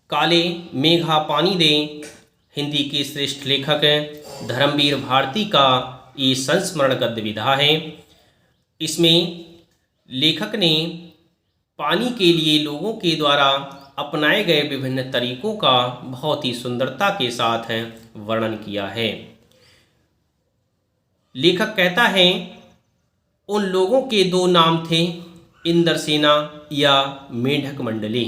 काले मेघा पानी दे हिंदी के श्रेष्ठ लेखक धर्मवीर भारती का ये संस्मरण गद्य विधा है। इसमें लेखक ने पानी के लिए लोगों के द्वारा अपनाए गए विभिन्न तरीकों का बहुत ही सुंदरता के साथ वर्णन किया है। लेखक कहता है, उन लोगों के दो नाम थे, इंद्रसेना या मेढक मंडली।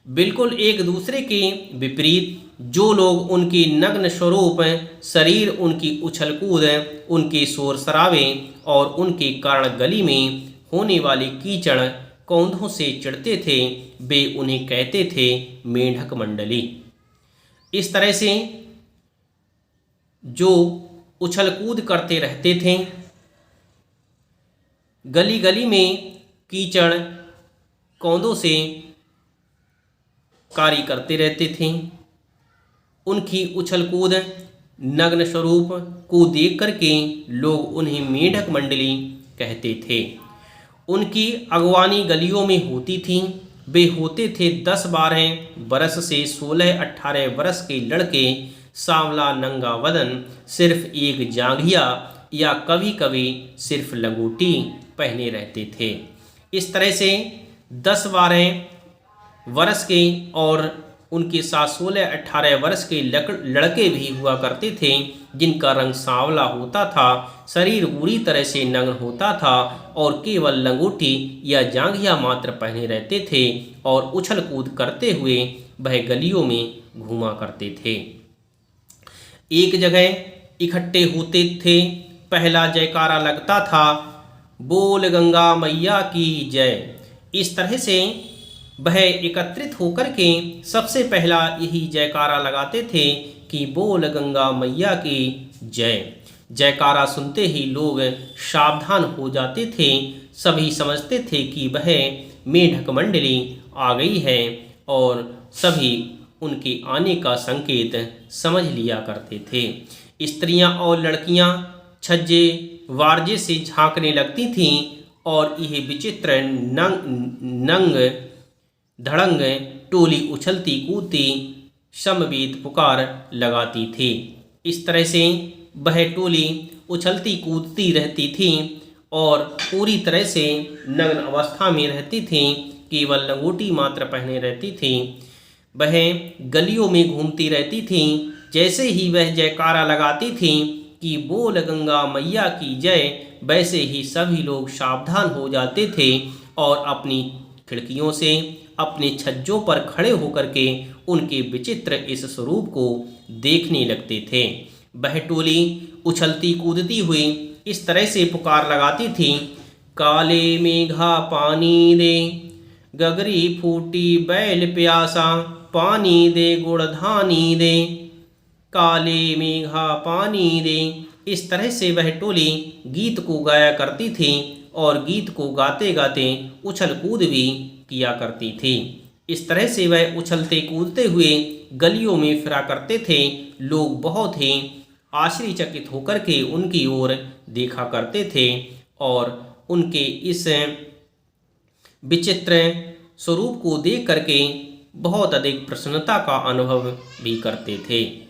बिल्कुल एक दूसरे के विपरीत। जो लोग उनके नग्न स्वरूप, शरीर, उनकी उछल कूद, उनके शोर शराबे और उनके कारण गली में होने वाली कीचड़ कौंधों से चिढ़ते थे, वे उन्हें कहते थे मेढक मंडली। इस तरह से जो उछल कूद करते रहते थे, गली गली में कीचड़ कौंधों से कार्य करते रहते थे, उनकी उछल कूद, नग्न स्वरूप को देख करके लोग उन्हें मेढक मंडली कहते थे। उनकी अगवानी गलियों में होती थी। वे होते थे 10-12 बरस से 16-18 बरस के लड़के, सांवला नंगा वदन, सिर्फ एक जांघिया या कभी कभी सिर्फ लंगोटी पहने रहते थे। इस तरह से 10-12 वर्ष के और उनके साथ 16-18 वर्ष के लड़के भी हुआ करते थे, जिनका रंग सांवला होता था, शरीर पूरी तरह से नग्न होता था और केवल लंगोटी या जांघिया मात्र पहने रहते थे और उछल कूद करते हुए वह गलियों में घूमा करते थे। एक जगह इकट्ठे होते थे, पहला जयकारा लगता था, बोल गंगा मैया की जय। इस तरह से वह एकत्रित होकर के सबसे पहला यही जयकारा लगाते थे कि बोल गंगा मैया की जय। जयकारा सुनते ही लोग सावधान हो जाते थे। सभी समझते थे कि वह मेढक मंडली आ गई है और सभी उनके आने का संकेत समझ लिया करते थे। स्त्रियां और लड़कियां छज्जे वारजे से झांकने लगती थीं और यह विचित्र नंग धड़ंग टोली उछलती कूदती समवेत पुकार लगाती थी। इस तरह से वह टोली उछलती कूदती रहती थी और पूरी तरह से नग्न अवस्था में रहती थी, केवल लंगोटी मात्र पहने रहती थी। वह गलियों में घूमती रहती थी। जैसे ही वह जयकारा लगाती थी कि बोल गंगा मैया की जय, वैसे ही सभी लोग सावधान हो जाते थे और अपनी खिड़कियों से, अपने छज्जों पर खड़े होकर के उनके विचित्र इस स्वरूप को देखने लगते थे। वह टोली उछलती कूदती हुई इस तरह से पुकार लगाती थी, काले मेघा पानी दे, गगरी फूटी बैल प्यासा, पानी दे गुड़धानी दे, काले मेघा पानी दे। इस तरह से वह टोली गीत को गाया करती थी और गीत को गाते गाते उछल कूद भी किया करती थी। इस तरह से वह उछलते कूदते हुए गलियों में फिरा करते थे। लोग बहुत ही आश्चर्यचकित होकर के उनकी ओर देखा करते थे और उनके इस विचित्र स्वरूप को देख करके बहुत अधिक प्रसन्नता का अनुभव भी करते थे।